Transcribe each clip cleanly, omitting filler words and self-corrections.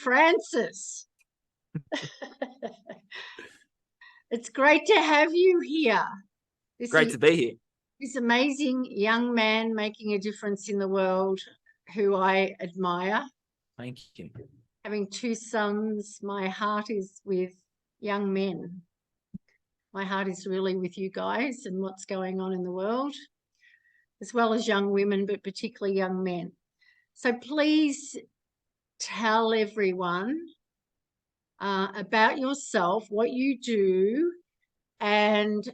Francis. It's great to have you here. Great to be here. This amazing young man making a difference in the world who I admire. Thank you. Having two sons, my heart is with young men. My heart is really with you guys and what's going on in the world, as well as young women, but particularly young men. So please tell everyone about yourself, what you do, and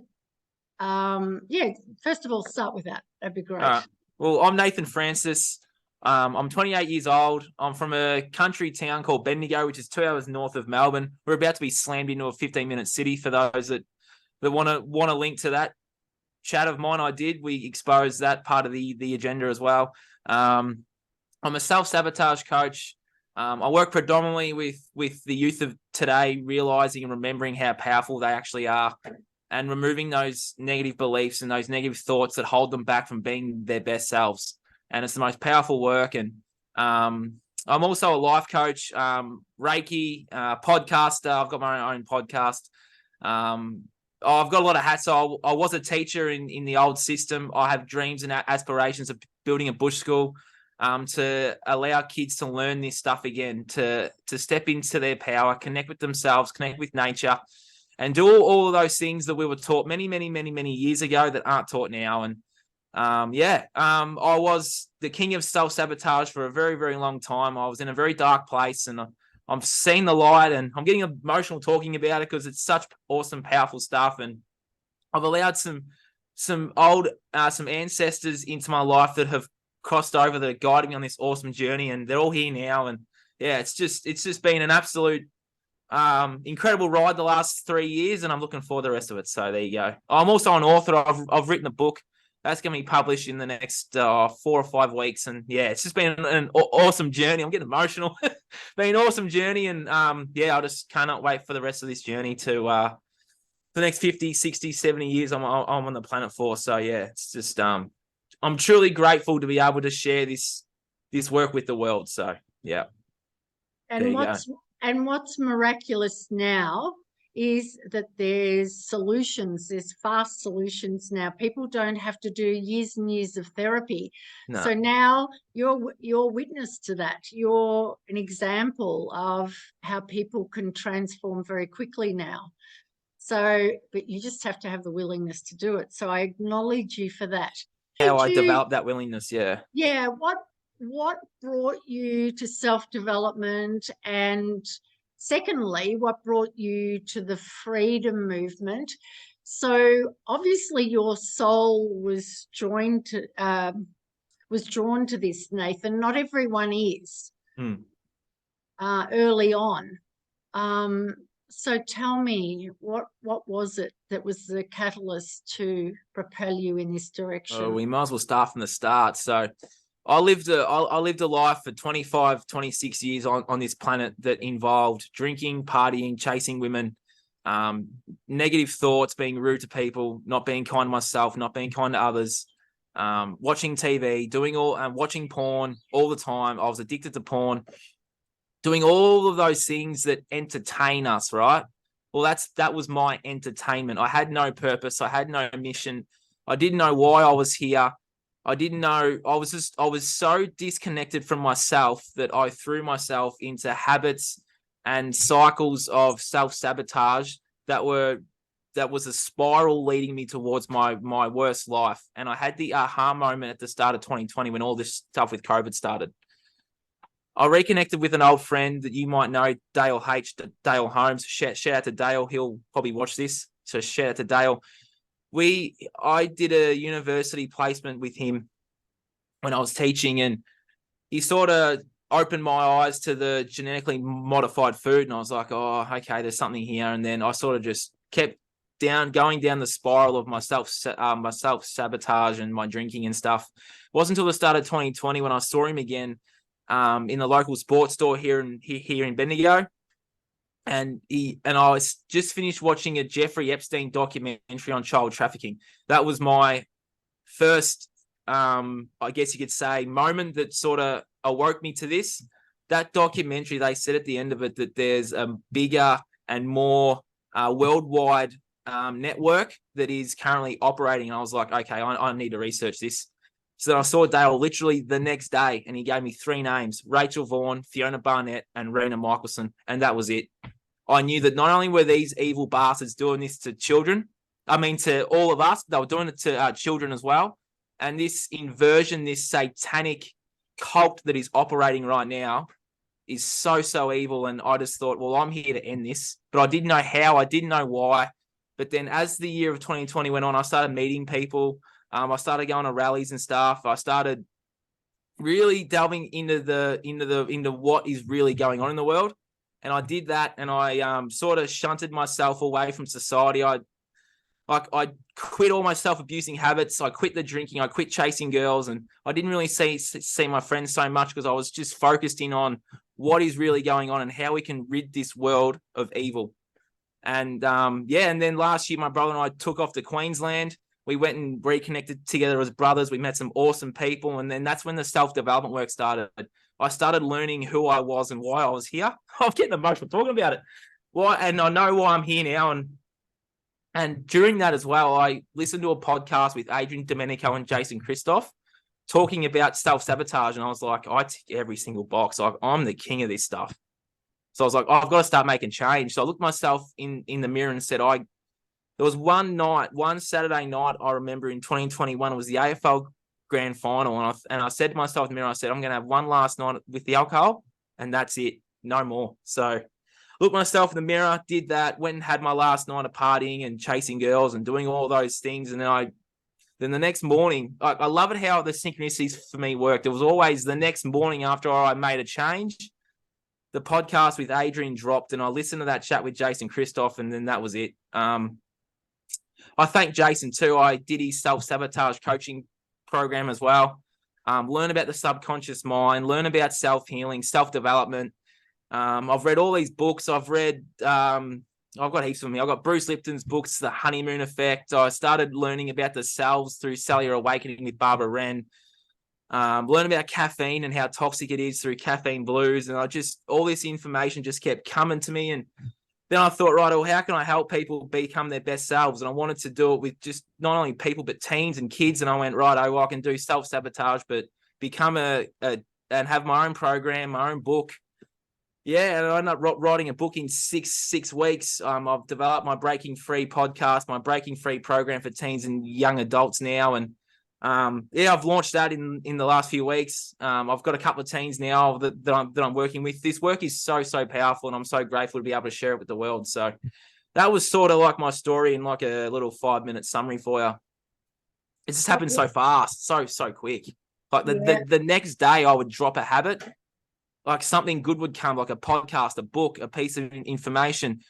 first of all, start with that. That'd be great. Well, I'm Nathan Francis. I'm 28 years old. I'm from a country town called Bendigo, which is 2 hours north of Melbourne. We're about to be slammed into a 15-minute city. For those that want to link to that chat of mine, we exposed that part of the agenda as well. I'm a self-sabotage coach. I work predominantly with the youth of today, realizing and remembering how powerful they actually are, and removing those negative beliefs and those negative thoughts that hold them back from being their best selves. And it's the most powerful work. And I'm also a life coach, Reiki, podcaster. I've got my own podcast. I've got a lot of hats. So I was a teacher in the old system. I have dreams and aspirations of building a bush school to allow kids to learn this stuff again, to step into their power, connect with themselves, connect with nature, and do all of those things that we were taught many, many, many, many years ago that aren't taught now. And I was the king of self-sabotage for a very, very long time. I was in a very dark place, and I've seen the light, and I'm getting emotional talking about it because it's such awesome, powerful stuff. And I've allowed some ancestors into my life that have crossed over, that are guiding me on this awesome journey, and they're all here now. And yeah, it's just been an absolute incredible ride the last 3 years, and I'm looking forward to the rest of it. So there you go. I'm also an author. I've written a book that's going to be published in the next 4 or 5 weeks, and yeah, it's just been an awesome journey. I'm getting emotional. Been an awesome journey, and I just cannot wait for the rest of this journey to the next 50, 60, 70 years I'm on the planet for. So yeah, it's just I'm truly grateful to be able to share this work with the world. So yeah. And what's miraculous now is that there's fast solutions now. People don't have to do years and years of therapy. No. So now you're witness to that. You're an example of how people can transform very quickly now. So, but you just have to have the willingness to do it. So I acknowledge you for that. How I developed that willingness, yeah. Yeah, what brought you to self-development, and secondly, what brought you to the freedom movement? So obviously your soul was drawn to this, Nathan. Not everyone is early on. So tell me, what was it that was the catalyst to propel you in this direction? Oh, we might as well start from the start. So I lived a life for 25, 26 years on this planet that involved drinking, partying, chasing women, negative thoughts, being rude to people, not being kind to myself, not being kind to others, watching TV, watching porn all the time. I was addicted to porn, doing all of those things that entertain us, right? Well, that was my entertainment. I had no purpose. I had no mission. I didn't know why I was here. I didn't know. I was so disconnected from myself that I threw myself into habits and cycles of self-sabotage that was a spiral leading me towards my worst life. And I had the aha moment at the start of 2020 when all this stuff with COVID started. I reconnected with an old friend that you might know, Dale Holmes. Shout out to Dale. He'll probably watch this. So shout out to Dale. I did a university placement with him when I was teaching, and he sort of opened my eyes to the genetically modified food. And I was like, oh, okay, there's something here. And then I sort of just kept going down the spiral of my self-sabotage and my drinking and stuff. It wasn't until the start of 2020 when I saw him again in the local sports store here in Bendigo. And I was just finished watching a Jeffrey Epstein documentary on child trafficking. That was my first, I guess you could say, moment that sort of awoke me to this. that documentary, they said at the end of it that there's a bigger and more worldwide network that is currently operating. And I was like, okay, I need to research this. So I saw Dale literally the next day, and he gave me 3 names: Rachel Vaughan, Fiona Barnett, and Rena Michelson. And that was it. I knew that not only were these evil bastards doing this to children, to all of us, they were doing it to children as well. And this inversion, this satanic cult that is operating right now is so evil. And I just thought, well, I'm here to end this. But I didn't know how. I didn't know why. But then as the year of 2020 went on, I started meeting people. I started going to rallies and stuff. I started really delving into what is really going on in the world. And I did that, and I sort of shunted myself away from society. I quit all my self-abusing habits. I quit the drinking. I quit chasing girls, and I didn't really see my friends so much because I was just focused in on what is really going on and how we can rid this world of evil. And and then last year, my brother and I took off to Queensland. We went and reconnected together as brothers. We met some awesome people, and then that's when the self-development work started. I started learning who I was and why I was here. I'm getting emotional talking about it. And I know why I'm here now. And during that as well, I listened to a podcast with Adrian Domenico and Jason Christoph talking about self-sabotage. And I was like, I tick every single box. I'm the king of this stuff. So I was like, I've got to start making change. So I looked myself in the mirror and said, there was one Saturday night I remember in 2021, it was the AFL grand final. And I said to myself in the mirror, I said, I'm going to have one last night with the alcohol, and that's it. No more. So looked myself in the mirror, did that, went and had my last night of partying and chasing girls and doing all those things. And then the next morning, I love it how the synchronicities for me worked. It was always the next morning after I made a change, the podcast with Adrian dropped, and I listened to that chat with Jason Christoph, and then that was it. I thank Jason too. I did his self-sabotage coaching program as well. Learn about the subconscious mind, learn about self-healing, self-development. I've read all these books. I've got heaps of them. I've got Bruce Lipton's books, The Honeymoon Effect. I started learning about the selves through Cellular Awakening with Barbara Wren. Learn about caffeine and how toxic it is through Caffeine Blues. And all this information just kept coming to me. And then I thought, right, well, how can I help people become their best selves? And I wanted to do it with just not only people, but teens and kids. And I went, right, well, I can do self-sabotage, but become and have my own program, my own book. Yeah, and I ended up writing a book in six weeks. I've developed my Breaking Free podcast, my Breaking Free program for teens and young adults now. And I've launched that in the last few weeks. I've got a couple of teens now that I'm working with. This work is so powerful, and I'm so grateful to be able to share it with the world. So that was sort of like my story in like a little 5-minute summary for you. It just happened so fast, so quick. Like the next day I would drop a habit, like something good would come, like a podcast, a book, a piece of information.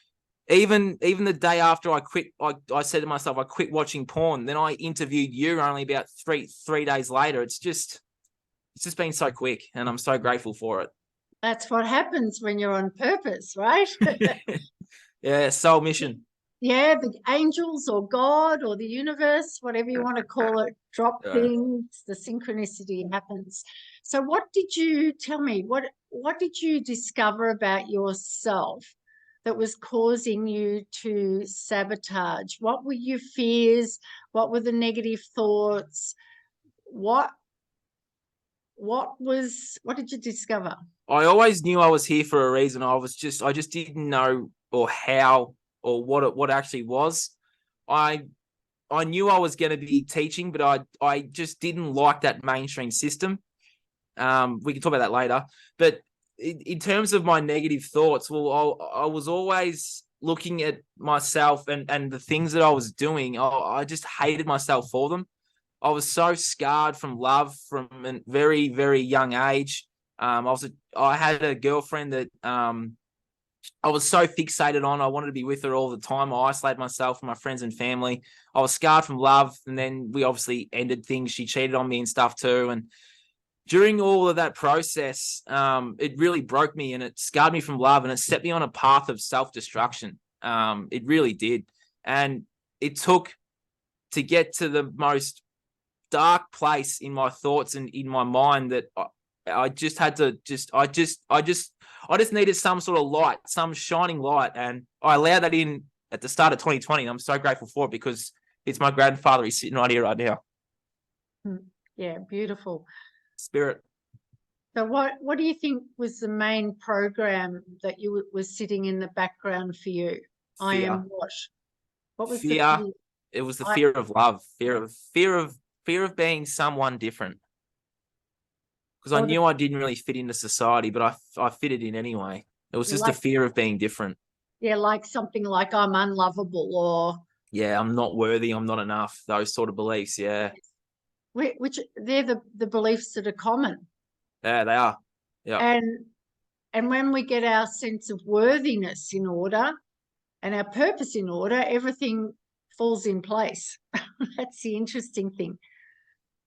Even the day after I quit, I said to myself, I quit watching porn. Then I interviewed you only about three days later. It's just been so quick, and I'm so grateful for it. That's what happens when you're on purpose, right? Yeah, soul mission. Yeah, the angels or God or the universe, whatever you want to call it, drop things, the synchronicity happens. So what did you tell me? What did you discover about yourself that was causing you to sabotage? What were your fears? What were the negative thoughts? What did you discover? I always knew I was here for a reason. I just didn't know or how or what actually was. I knew I was going to be teaching, but I just didn't like that mainstream system. We can talk about that later. But in terms of my negative thoughts, well, I was always looking at myself and the things that I was doing. I just hated myself for them. I was so scarred from love from a very, very young age. I had a girlfriend that I was so fixated on. I wanted to be with her all the time. I isolated myself from my friends and family. I was scarred from love, and then we obviously ended things. She cheated on me and stuff too. And during all of that process, it really broke me, and it scarred me from love, and it set me on a path of self-destruction. It really did. And it took to get to the most dark place in my thoughts and in my mind that I just had to I just needed some sort of light, some shining light. And I allowed that in at the start of 2020. And I'm so grateful for it because it's my grandfather. He's sitting right here right now. Yeah, beautiful. Spirit. So what do you think was the main program that was sitting in the background for you? Fear. I am what? What was fear. the fear? It was the fear of love, fear of being someone different. Because I knew I didn't really fit into society, but I fitted in anyway. It was just the fear of being different. Yeah, like something like I'm unlovable, or yeah, I'm not worthy, I'm not enough. Those sort of beliefs, yeah. Which they're the beliefs that are common. Yeah, they are. Yeah. And when we get our sense of worthiness in order and our purpose in order, everything falls in place. That's the interesting thing.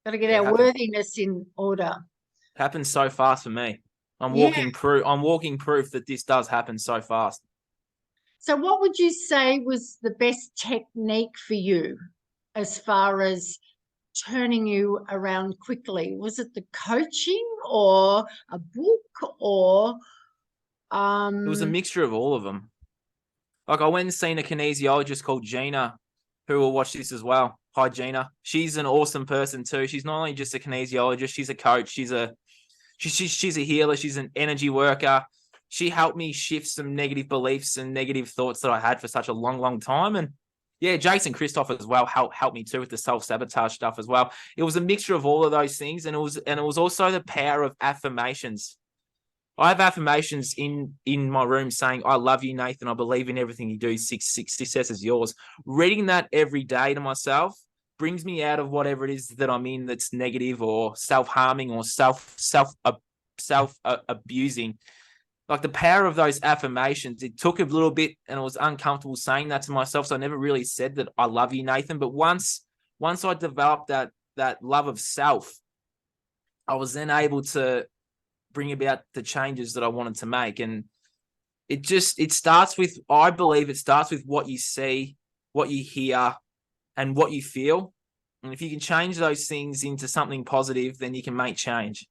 Got to get our worthiness in order. Happens so fast for me. I'm walking proof that this does happen so fast. So what would you say was the best technique for you as far as turning you around quickly? Was it the coaching or a book or It was a mixture of all of them. Like I went and seen a kinesiologist called Gina, who will watch this as well. Hi, Gina. She's an awesome person too. She's not only just a kinesiologist, she's a coach. She's a healer. She's an energy worker. She helped me shift some negative beliefs and negative thoughts that I had for such a long, long time. And yeah, Jason Christoph as well helped me too with the self-sabotage stuff as well. It was a mixture of all of those things. And it was also the power of affirmations. I have affirmations in my room saying, I love you, Nathan. I believe in everything you do. Success is yours. Reading that every day to myself brings me out of whatever it is that I'm in that's negative or self-harming or self-abusing. Like the power of those affirmations, it took a little bit and it was uncomfortable saying that to myself. So I never really said that I love you, Nathan. But once I developed that love of self, I was then able to bring about the changes that I wanted to make. And it starts with, I believe it starts with what you see, what you hear, and what you feel. And if you can change those things into something positive, then you can make change.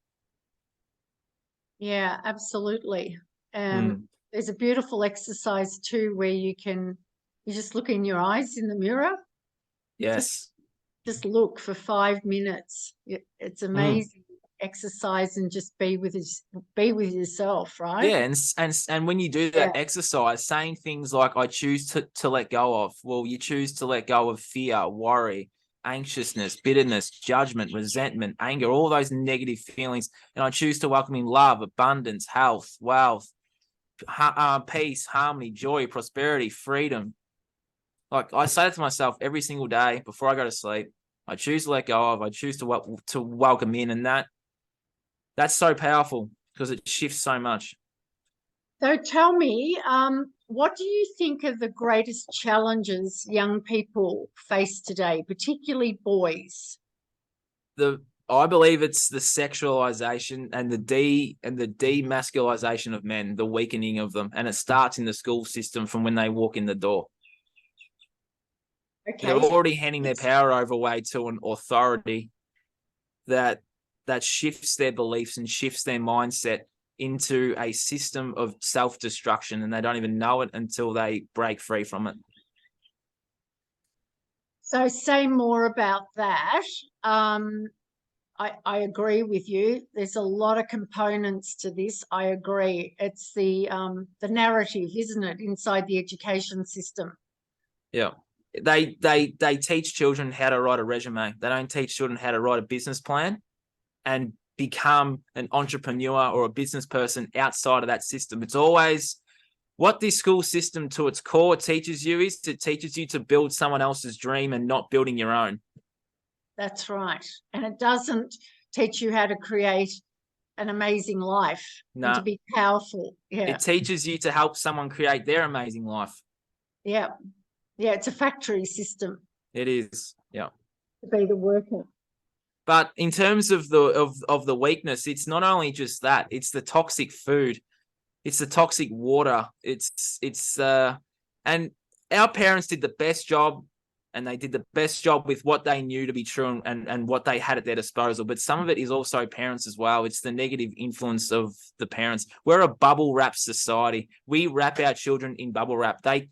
Yeah, absolutely. There's a beautiful exercise too where you just look in your eyes in the mirror. Yes. Just look for 5 minutes. It's amazing exercise, and just be with yourself, right? Yeah, and when you do that exercise, saying things like I choose to let go of, well, you choose to let go of fear, worry, anxiousness, bitterness, judgment, resentment, anger, all those negative feelings, and I choose to welcome in love, abundance, health, wealth, peace, harmony, joy, prosperity, freedom. Like I say that to myself every single day before I go to sleep. I choose to let go of, I choose to welcome in, and that's so powerful because it shifts so much. So tell me, what do you think are the greatest challenges young people face today, particularly boys? I believe it's the sexualization and the demasculization of men, the weakening of them, and it starts in the school system from when they walk in the door. Okay. They're already handing their power away to an authority that shifts their beliefs and shifts their mindset into a system of self-destruction, and they don't even know it until they break free from it. So say more about that. I agree with you. There's a lot of components to this. I agree. It's the narrative, isn't it, inside the education system? Yeah. They teach children how to write a resume. They don't teach children how to write a business plan and become an entrepreneur or a business person outside of that system. It's always what this school system to its core teaches you is it teaches you to build someone else's dream and not building your own. That's right. And it doesn't teach you how to create an amazing life and to be powerful. Yeah. It teaches you to help someone create their amazing life. Yeah. Yeah, it's a factory system. It is. Yeah. To be the worker. But in terms of the weakness, it's not only just that, it's the toxic food. It's the toxic water. And our parents did the best job and they did the best job with what they knew to be true and what they had at their disposal. But some of it is also parents as well. It's the negative influence of the parents. We're a bubble wrap society. We wrap our children in bubble wrap. They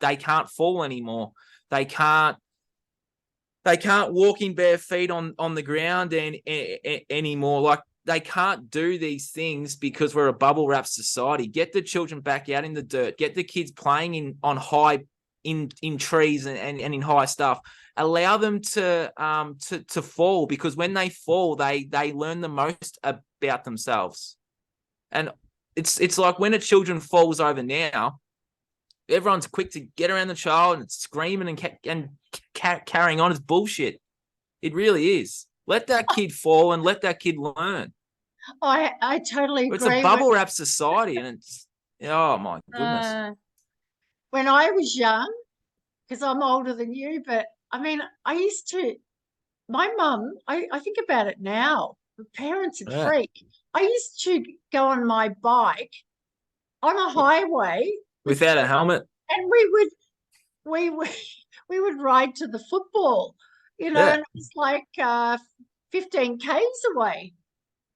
can't fall anymore. They can't walk in bare feet on the ground anymore. Like, they can't do these things because we're a bubble wrap society. Get the children back out in the dirt. Get the kids playing on high in trees and in high stuff. Allow them to fall, because when they fall, they learn the most about themselves. And it's like when a children falls over now, everyone's quick to get around the child and screaming and carrying on. It's bullshit. It really is. Let that kid fall and let that kid learn. I totally agree. It's a bubble wrap society, and it's, oh my goodness. When I was young, because I'm older than you, but I mean, my mum, I think about it now, the parents are freak. I used to go on my bike on a highway without a helmet, and we would ride to the football, and it was like 15 k's away.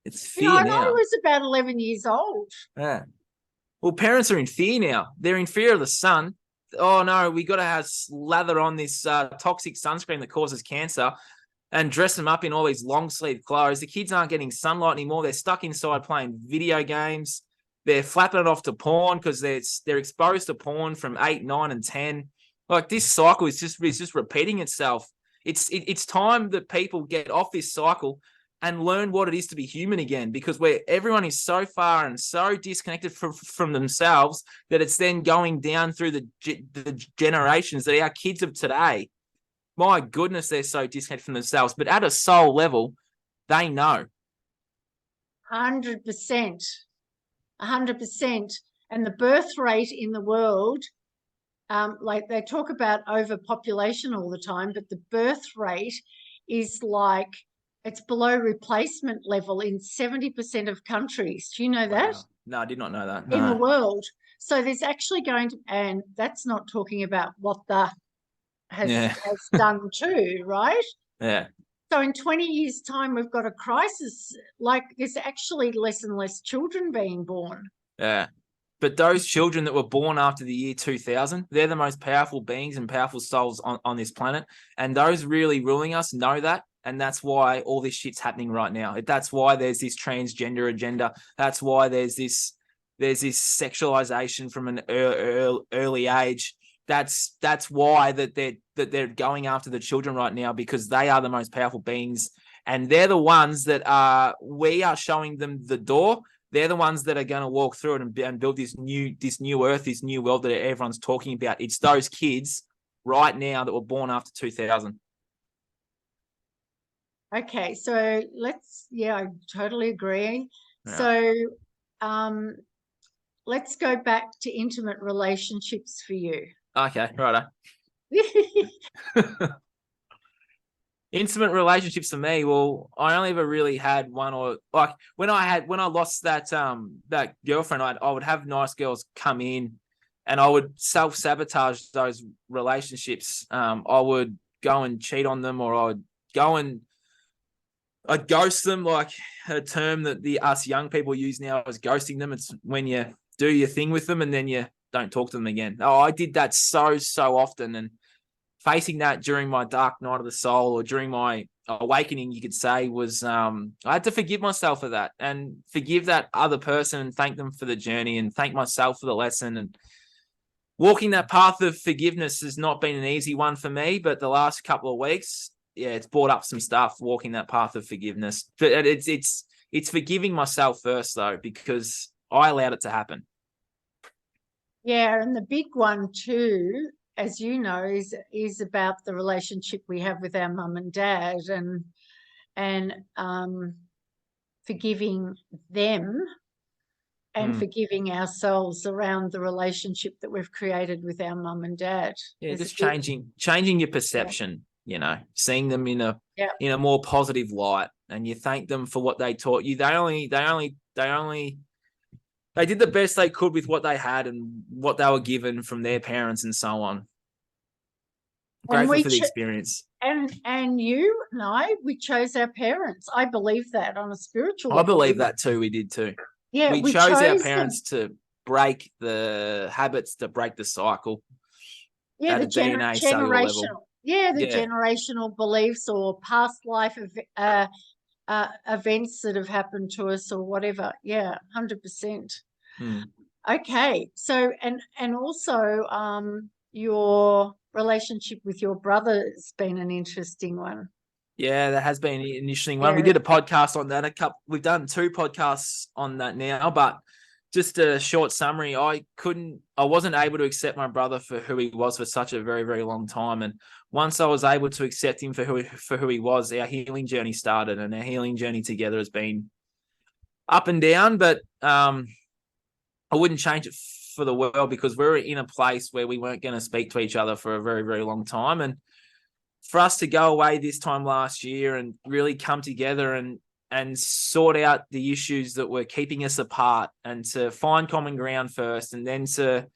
It's fear now. I was about 11 years old. Yeah. Well, parents are in fear now. They're in fear of the sun. Oh no, we got to slather on this toxic sunscreen that causes cancer, and dress them up in all these long sleeve clothes. The kids aren't getting sunlight anymore. They're stuck inside playing video games. They're flapping it off to porn because they're exposed to porn from 8, 9, and 10. Like, this cycle is just repeating itself. It's time that people get off this cycle and learn what it is to be human again, because everyone is so far and so disconnected from themselves that it's then going down through the generations that our kids of today. My goodness, they're so disconnected from themselves. But at a soul level, they know. 100%. 100%. And the birth rate in the world, like they talk about overpopulation all the time, but the birth rate is like, it's below replacement level in 70% of countries. Do you know that? Wow. No, I did not know that. No. In the world. So there's actually going to, and that's not talking about what the has done too, right? Yeah. So in 20 years' time, we've got a crisis. Like, there's actually less and less children being born. Yeah. But those children that were born after the year 2000, they're the most powerful beings and powerful souls on this planet. And those really ruling us know that. And that's why all this shit's happening right now. That's why there's this transgender agenda. That's why there's this sexualization from an early age. That's why they're going after the children right now, because they are the most powerful beings, and they're the ones that we are showing them the door. They're the ones that are going to walk through it and build this new earth, this new world that everyone's talking about. It's those kids right now that were born after 2000. Okay, so I totally agree. Yeah. So let's go back to intimate relationships for you. Okay, righto. Intimate relationships for me, well, I only ever really had one, or like when I lost that girlfriend, I would have nice girls come in and I would self-sabotage those relationships. I would go and cheat on them, or I would go and I'd ghost them, like a term that us young people use now is ghosting them. It's when you do your thing with them and then you don't talk to them again. Oh, I did that so often, and facing that during my dark night of the soul, or during my awakening, you could say, was I had to forgive myself for that, and forgive that other person, and thank them for the journey, and thank myself for the lesson. And walking that path of forgiveness has not been an easy one for me, but the last couple of weeks, yeah, it's brought up some stuff, walking that path of forgiveness. But it's forgiving myself first, though, because I allowed it to happen. Yeah, and the big one too, as you know, is about the relationship we have with our mum and dad, and forgiving them and forgiving ourselves around the relationship that we've created with our mum and dad. Yeah, just changing your perception, seeing them in a more positive light, and you thank them for what they taught you. They did the best they could with what they had and what they were given from their parents and so on. Grateful for the experience. And you and I, we chose our parents. I believe that on a spiritual I level. believe that too. We did too. Yeah, we chose our parents to break the habits, to break the cycle. Yeah, at the a DNA cellular level. Yeah, the generational beliefs or past life events that have happened to us or whatever. Yeah, 100%. Okay, so and also your relationship with your brother has been an interesting one. Yeah, that has been an interesting one. We did a podcast on that. We've done 2 podcasts on that now, but just a short summary. I wasn't able to accept my brother for who he was for such a very, very long time. And once I was able to accept him for who he was, our healing journey started, and our healing journey together has been up and down, but I wouldn't change it for the world, because we were in a place where we weren't going to speak to each other for a very, very long time. And for us to go away this time last year and really come together and sort out the issues that were keeping us apart, and to find common ground first, and then to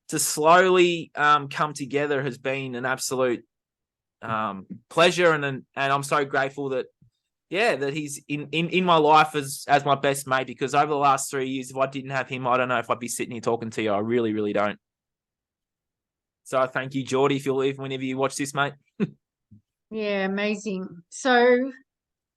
slowly come together, has been an absolute pleasure. And I'm so grateful that he's in my life as my best mate, because over the last 3 years, if I didn't have him, I don't know if I'd be sitting here talking to you. I really, really don't. So thank you, Geordie, if you'll leave whenever you watch this, mate. Yeah, amazing. So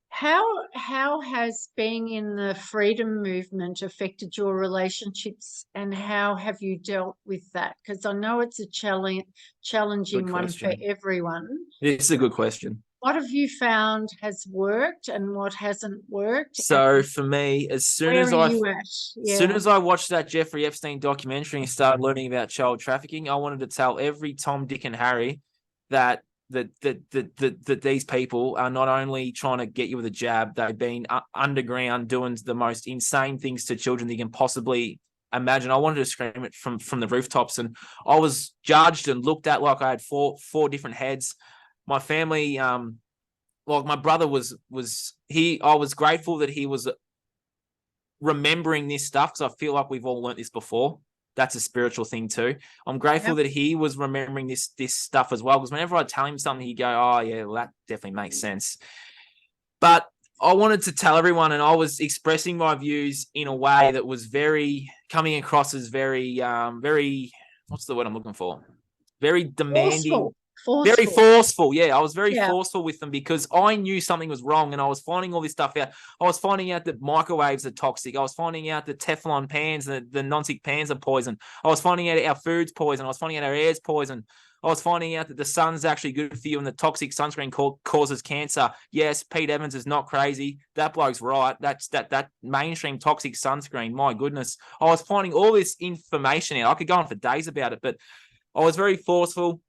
how has being in the freedom movement affected your relationships, and how have you dealt with that? Because I know it's a challenging one for everyone. It's a good question. What have you found has worked and what hasn't worked? So for me, as soon as I watched that Jeffrey Epstein documentary and started learning about child trafficking, I wanted to tell every Tom, Dick, and Harry that these people are not only trying to get you with a jab, they've been underground doing the most insane things to children that you can possibly imagine. I wanted to scream it from the rooftops, and I was judged and looked at like I had four different heads. My family, my brother I was grateful that he was remembering this stuff, because I feel like we've all learnt this before. That's a spiritual thing too. I'm grateful that he was remembering this stuff as well, because whenever I tell him something, he'd go, "Oh yeah, well, that definitely makes sense." But I wanted to tell everyone, and I was expressing my views in a way that was coming across as very, what's the word I'm looking for? Very demanding. Very forceful. Yeah, I was very forceful with them, because I knew something was wrong, and I was finding all this stuff out. I was finding out that microwaves are toxic. I was finding out that Teflon pans, the non-stick pans are poison. I was finding out our food's poison. I was finding out our air's poison. I was finding out that the sun's actually good for you, and the toxic sunscreen causes cancer. Yes, Pete Evans is not crazy. That bloke's right. That's that mainstream toxic sunscreen. My goodness. I was finding all this information out. I could go on for days about it, but I was very forceful.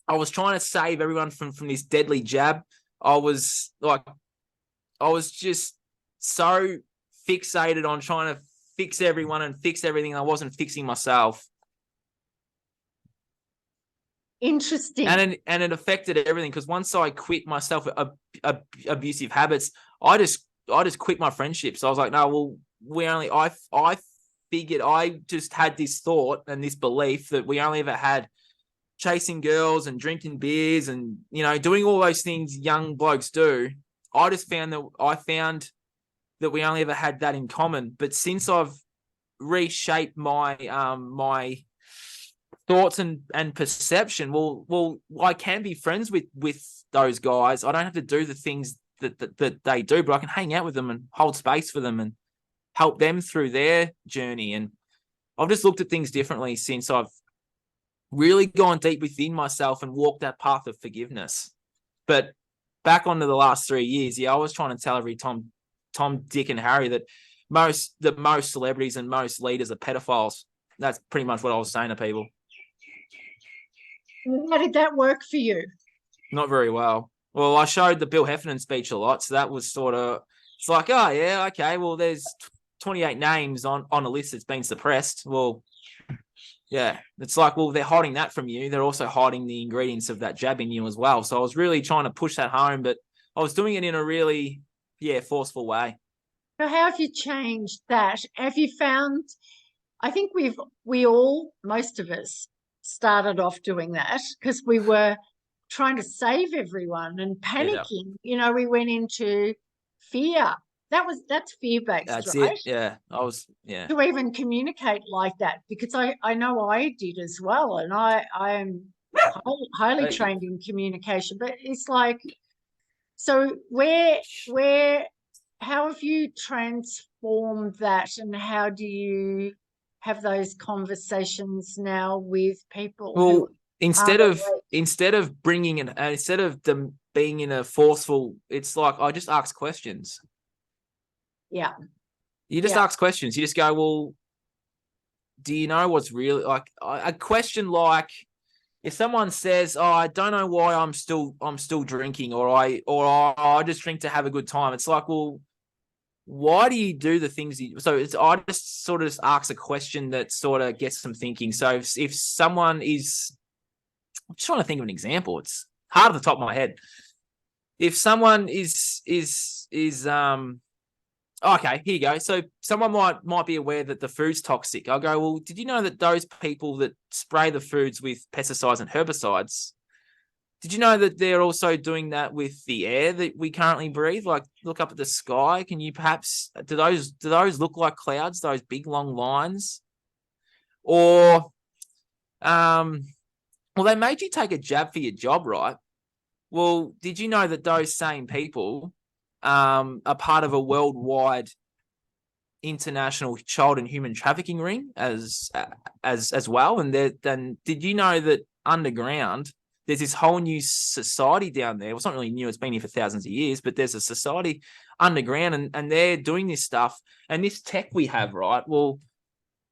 I was trying to save everyone from this deadly jab. I was just so fixated on trying to fix everyone and fix everything. I wasn't fixing myself. Interesting. And it affected everything, because once I quit myself abusive habits, I just quit my friendships. I was like, no, well, I figured, I just had this thought and this belief that we only ever had chasing girls and drinking beers and, doing all those things young blokes do. I found that we only ever had that in common. But since I've reshaped my my thoughts and perception, well, I can be friends with those guys. I don't have to do the things that they do, but I can hang out with them and hold space for them and help them through their journey. And I've just looked at things differently since I've really gone deep within myself and walked that path of forgiveness. But back onto the last 3 years, I was trying to tell every Tom, Dick, and Harry that most celebrities and most leaders are pedophiles. That's pretty much what I was saying to people. How did that work for you? Not very well. Well, I showed the Bill Heffernan speech a lot, so that was sort of, it's like, oh yeah, okay, well, there's 28 names on a list that's been suppressed. Well, yeah, it's like, well, they're hiding that from you. They're also hiding the ingredients of that jab in you as well. So I was really trying to push that home, but I was doing it in a really, forceful way. So how have you changed that? Have you found, I think we all, most of us, started off doing that because we were trying to save everyone and Yeah. panicking. You know, we went into fear. That's fear-based, That's right? it. Yeah. Yeah. To even communicate like that, because I know I did as well, and I am highly trained in communication. But it's like, so how have you transformed that, and how do you have those conversations now with people who Well, aren't awake? instead of bringing in, instead of them being in a forceful, it's like I just ask questions. Yeah. You just ask questions. You just go, well, do you know what's really like a question like if someone says, "Oh, I don't know why I'm still drinking," or I just drink to have a good time. It's like, well, why do you do the things so it's I just sort of just ask a question that sort of gets them thinking. So if someone is, I'm just trying to think of an example. It's hard at the top of my head. If someone is okay, here you go. So someone might be aware that the food's toxic. I'll go, well, did you know that those people that spray the foods with pesticides and herbicides, did you know that they're also doing that with the air that we currently breathe? Like, look up at the sky. Can you perhaps do those look like clouds? Those big long lines, or well, they made you take a jab for your job, right? Well, did you know that those same people are part of a worldwide international child and human trafficking ring as well? And then did you know that underground there's this whole new society down there? Well, it's not really new, it's been here for thousands of years, but there's a society underground, and they're doing this stuff and this tech we have, right? Well,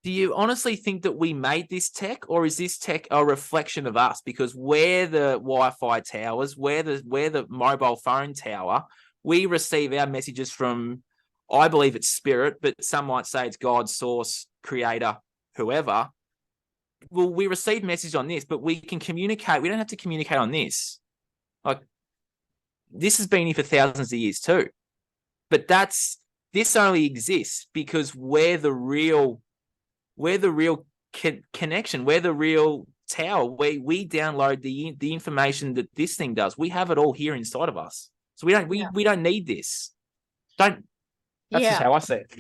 do you honestly think that we made this tech, or is this tech a reflection of us? Because we're the Wi-Fi towers, we're the mobile phone tower. We receive our messages from, I believe it's spirit, but some might say it's God, source, creator, whoever. Well, we receive message on this, but we can communicate. We don't have to communicate on this. Like, this has been here for thousands of years too. But this only exists because we're the real connection. We're the real tower. We download the information that this thing does. We have it all here inside of us. So we don't need this. That's just how I see it.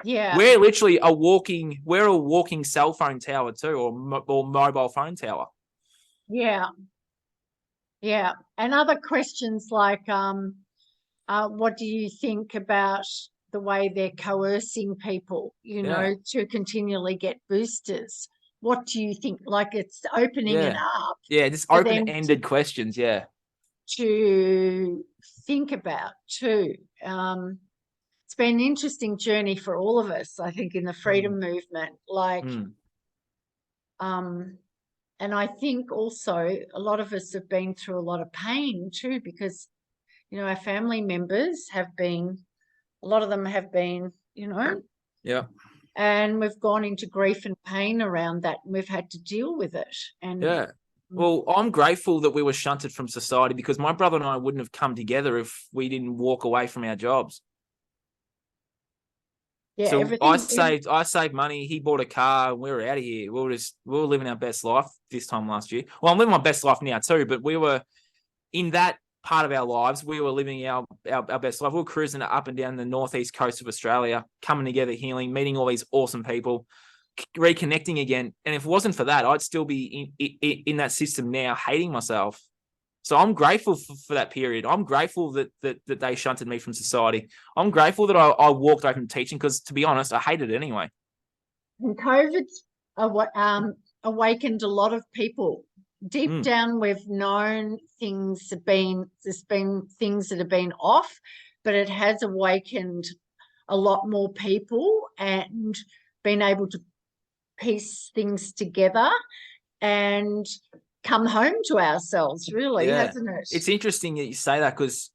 Yeah. We're literally a walking cell phone tower too, or mobile phone tower. Yeah. Yeah. And other questions like, what do you think about the way they're coercing people, to continually get boosters? What do you think? Like, it's opening it up. Yeah, just open-ended questions, yeah. To think about too. It's been an interesting journey for all of us, I think, in the freedom movement. Like, and I think also a lot of us have been through a lot of pain too, because, our family members have been, a lot of them have been, Yeah. And we've gone into grief and pain around that, and we've had to deal with it. And yeah. Well, I'm grateful that we were shunted from society, because my brother and I wouldn't have come together if we didn't walk away from our jobs. Yeah, so I saved money. He bought a car. And we were out of here. We were living our best life this time last year. Well, I'm living my best life now too, but we were in that part of our lives. We were living our best life. We were cruising up and down the northeast coast of Australia, coming together, healing, meeting all these awesome people, reconnecting again. And if it wasn't for that, I'd still be in that system now, hating myself. So I'm grateful for that period. I'm grateful that they shunted me from society. I'm grateful that I walked away from teaching, because, to be honest, I hated it anyway. And COVID's awakened a lot of people. Deep down, we've known there's been things that have been off, but it has awakened a lot more people and been able to piece things together and come home to ourselves, really, hasn't it? It's interesting that you say that, because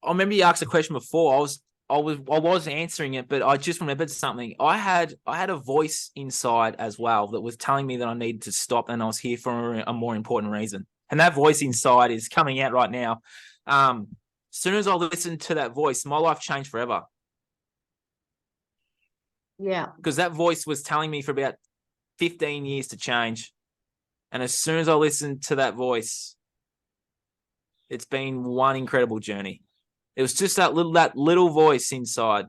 I remember you asked a question before. I was answering it, but I just remembered something. I had a voice inside as well that was telling me that I needed to stop, and I was here for a more important reason. And that voice inside is coming out right now. As soon as I listened to that voice, my life changed forever. Yeah. Because that voice was telling me for about 15 years to change. And as soon as I listened to that voice, It's been one incredible journey. It was just that little voice inside.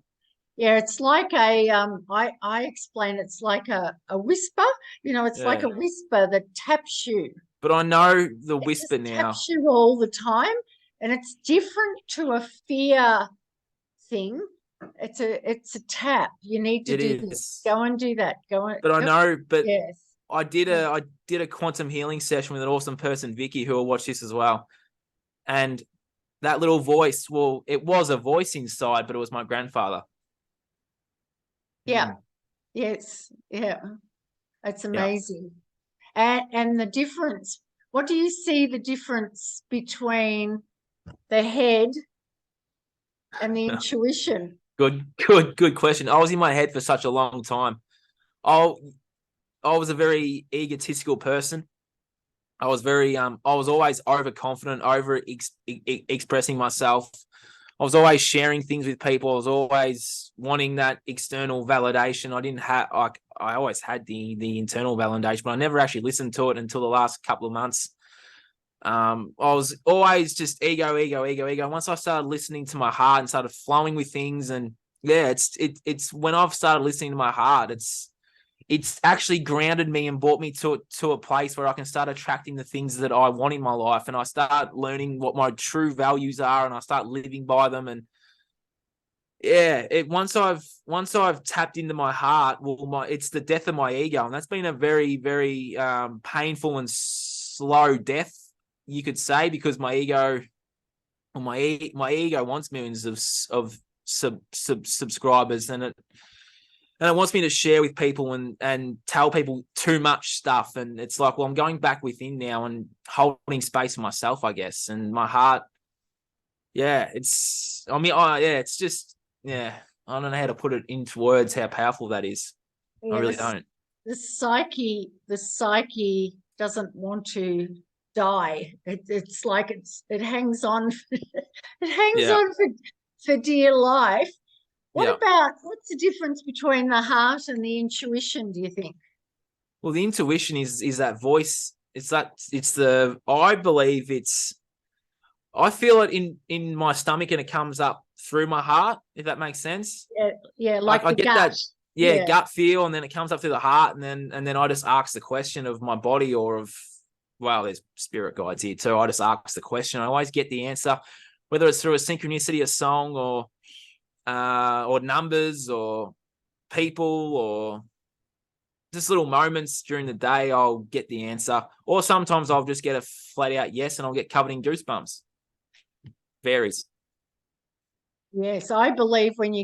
Yeah, it's like I explain it's like a whisper, it's like a whisper that taps you. But I know the It whisper just now. taps you all the time, and it's different to a fear thing. It's a tap. You need to do this. Go and do that. Go and. But I know, but yes. I did a quantum healing session with an awesome person, Vicky, who will watch this as well. And that little voice, well, it was a voice inside, but it was my grandfather. Yeah. Yes. Yeah. It's amazing. And the difference, what do you see the difference between the head and the intuition? Good question. I was in my head for such a long time. I was a very egotistical person. I was always overconfident, expressing myself. I was always sharing things with people. I was always wanting that external validation. I always had the internal validation, but I never actually listened to it until the last couple of months. I was always just ego. Once I started listening to my heart and started flowing with things, and it's when I've started listening to my heart, it's actually grounded me and brought me to a place where I can start attracting the things that I want in my life, and I start learning what my true values are, and I start living by them. And once I've tapped into my heart, it's the death of my ego, and that's been a very, very painful and slow death, you could say, because my ego wants millions of subscribers, and it wants me to share with people and tell people too much stuff. And it's like, well, I'm going back within now and holding space for myself, I guess. And my heart, it's just, I don't know how to put it into words, how powerful that is. I really don't. The psyche doesn't want to die. It's like it hangs on. It hangs on for dear life. What's the difference between the heart and the intuition, do you think? Well, the intuition is that voice. I feel it in my stomach, and it comes up through my heart, if that makes sense. Yeah, like I the get gut. that gut feel, and then it comes up through the heart, and then I just ask the question of my body, or there's spirit guides here too. I just ask the question. I always get the answer, whether it's through a synchronicity, a song, or numbers, or people, or just little moments during the day. I'll get the answer, or sometimes I'll just get a flat out yes, and I'll get covered in goosebumps. Varies. Yes, I believe when I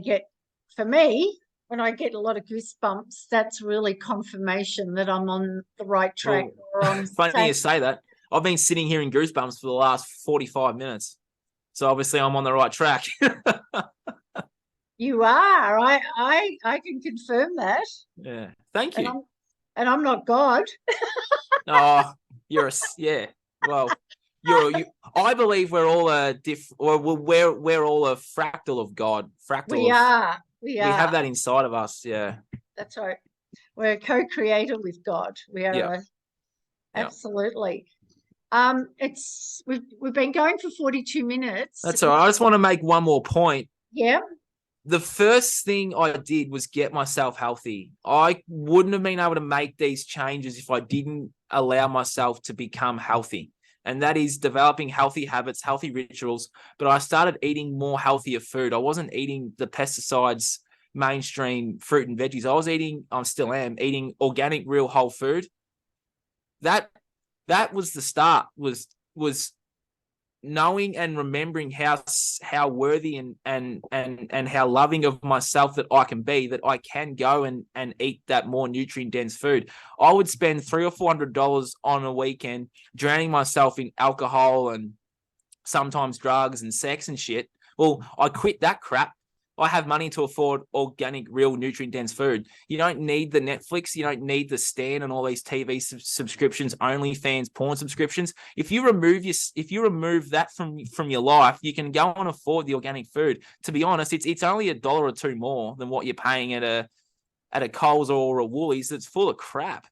get a lot of goosebumps, that's really confirmation that I'm on the right track. Funny you say that. I've been sitting here in goosebumps for the last 45 minutes. So obviously I'm on the right track. You are. I can confirm that. Yeah. Thank you. And I'm not God. Oh, Well, I believe we're all we're all a fractal of God. We are. We have that inside of us. Yeah. That's right. We're a co-creator with God. We are. Absolutely. We've been going for 42 minutes. That's all right. I just want to make one more point. Yeah. The first thing I did was get myself healthy. I wouldn't have been able to make these changes if I didn't allow myself to become healthy. And that is developing healthy habits, healthy rituals. But I started eating more healthier food. I wasn't eating the pesticides, mainstream fruit and veggies. I still am eating organic, real whole food. That was the start, was knowing and remembering how worthy and how loving of myself that I can be, that I can go and eat that more nutrient dense food. I would spend $300 or $400 on a weekend drowning myself in alcohol and sometimes drugs and sex and shit. Well, I quit that crap. I have money to afford organic, real, nutrient-dense food. You don't need the Netflix. You don't need the Stan and all these TV subscriptions, OnlyFans, porn subscriptions. If you remove that from your life, you can go and afford the organic food. To be honest, it's only $1 or $2 more than what you're paying at a Coles or a Woolies that's full of crap.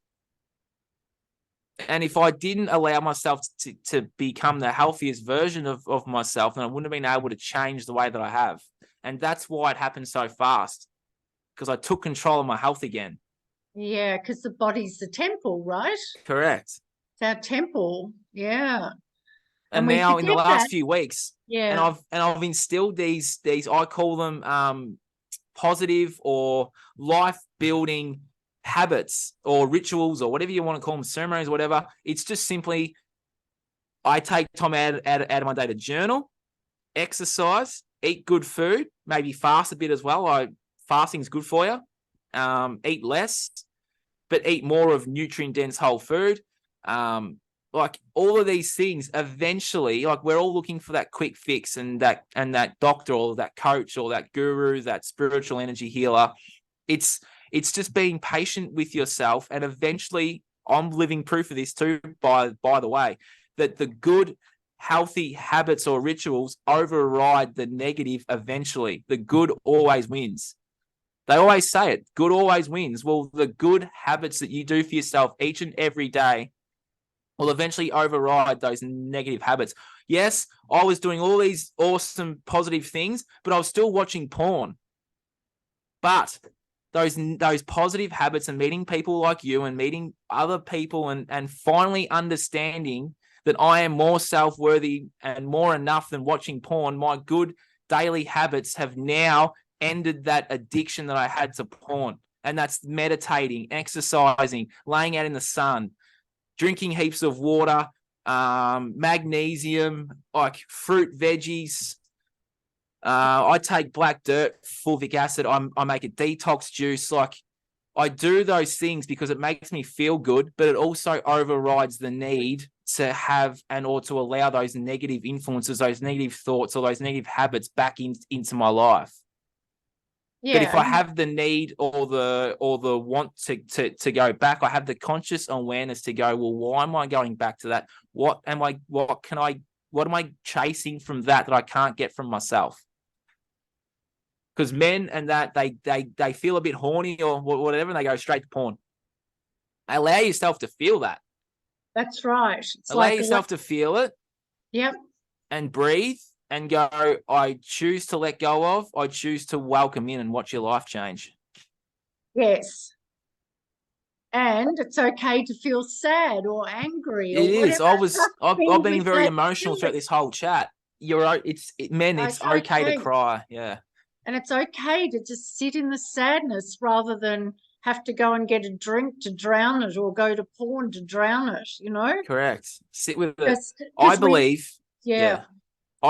And if I didn't allow myself to become the healthiest version of myself, then I wouldn't have been able to change the way that I have. And that's why it happened so fast, because I took control of my health again. Yeah, because the body's the temple, right? Correct. It's our temple. Yeah. And we now in the forget last that. few weeks, Yeah. and I've instilled these I call them positive or life building habits or rituals or whatever you want to call them, ceremonies, whatever. It's just simply I take time out of my day to journal, exercise, eat good food, maybe fast a bit as well. Fasting's good for you. Eat less, but eat more of nutrient dense whole food. Like all of these things eventually, like we're all looking for that quick fix and that doctor or that coach or that guru, that spiritual energy healer. It's just being patient with yourself, and eventually I'm living proof of this too, by the way, that the good healthy habits or rituals override the negative eventually. The good always wins. They always say it, good always wins. Well, the good habits that you do for yourself each and every day will eventually override those negative habits. Yes, I was doing all these awesome positive things, but I was still watching porn. But those positive habits and meeting people like you and meeting other people and finally understanding that I am more self-worthy and more enough than watching porn, my good daily habits have now ended that addiction that I had to porn. And that's meditating, exercising, laying out in the sun, drinking heaps of water, magnesium, like fruit, veggies. I take black dirt, fulvic acid. I make a detox juice. Like I do those things because it makes me feel good, but it also overrides the need to have or to allow those negative influences, those negative thoughts, or those negative habits back into my life. Yeah. But if I have the need or the want to go back, I have the conscious awareness to go, well, why am I going back to that? What am I chasing from that I can't get from myself? Because men and that they feel a bit horny or whatever, and they go straight to porn. Allow yourself to feel that. That's right. Allow yourself to feel it. Yep. And breathe and go, I choose to let go of, I choose to welcome in and watch your life change. Yes. And it's okay to feel sad or angry. It or is. I've been very emotional throughout this whole chat. It's okay to cry. Yeah. And it's okay to just sit in the sadness rather than have to go and get a drink to drown it or go to porn to drown it, Correct. Sit with it. I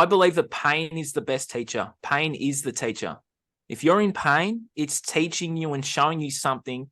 believe that pain is the best teacher. Pain is the teacher. If you're in pain, it's teaching you and showing you something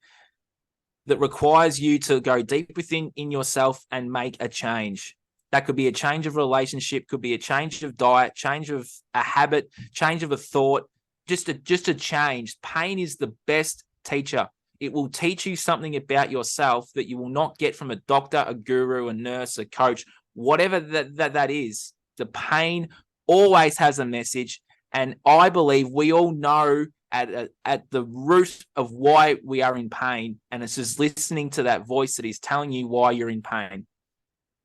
that requires you to go deep within yourself and make a change. That could be a change of relationship, could be a change of diet, change of a habit, change of a thought, just a change. Pain is the best teacher. It will teach you something about yourself that you will not get from a doctor, a guru, a nurse, a coach, whatever that is. The pain always has a message. And I believe we all know at the root of why we are in pain. And it's just listening to that voice that is telling you why you're in pain.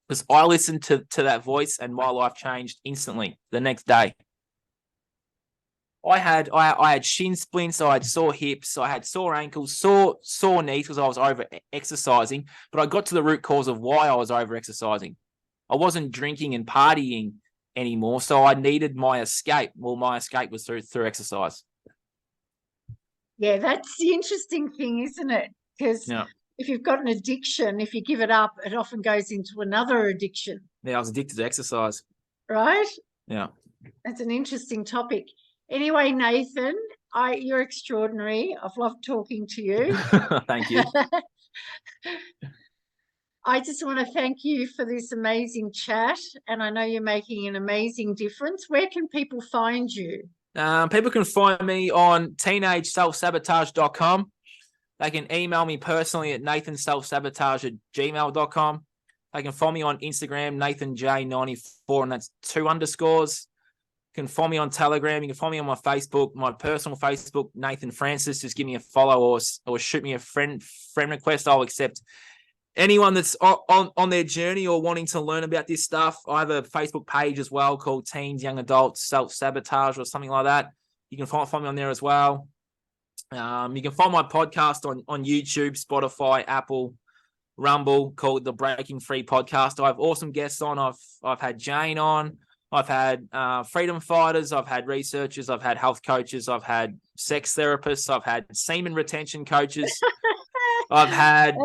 Because I listened to that voice and my life changed instantly the next day. I had shin splints, I had sore hips, I had sore ankles, sore knees because I was over exercising. But I got to the root cause of why I was over exercising. I wasn't drinking and partying anymore, so I needed my escape. Well, my escape was through exercise. Yeah, that's the interesting thing, isn't it? Because if you've got an addiction, if you give it up, it often goes into another addiction. Yeah, I was addicted to exercise. Right? Yeah. That's an interesting topic. Anyway, Nathan, you're extraordinary. I've loved talking to you. Thank you. I just want to thank you for this amazing chat, and I know you're making an amazing difference. Where can people find you? People can find me on teenageselfsabotage.com. They can email me personally at nathanselfsabotage@gmail.com. They can follow me on Instagram, NathanJ94, and that's 2 underscores. You can follow me on Telegram. You can follow me on my Facebook, my personal Facebook, Nathan Francis. Just give me a follow or shoot me a friend request. I'll accept anyone that's on their journey or wanting to learn about this stuff, I have a Facebook page as well called Teens, Young Adults, Self-Sabotage or something like that. You can find me on there as well. You can find my podcast on YouTube, Spotify, Apple, Rumble, called the Breaking Free Podcast. I have awesome guests on. I've had Jane on. I've had freedom fighters. I've had researchers. I've had health coaches. I've had sex therapists. I've had semen retention coaches. I've had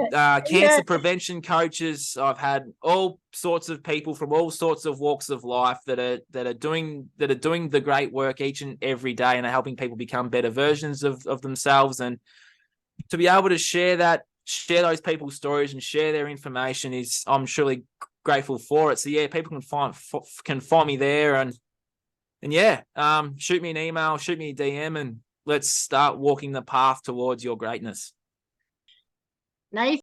cancer prevention coaches. I've had all sorts of people from all sorts of walks of life that are doing the great work each and every day and are helping people become better versions of themselves. And to be able to share those people's stories and share their information I'm truly grateful for it. So yeah, people can find me there and yeah, shoot me an email, shoot me a DM, and let's start walking the path towards your greatness. Nathan.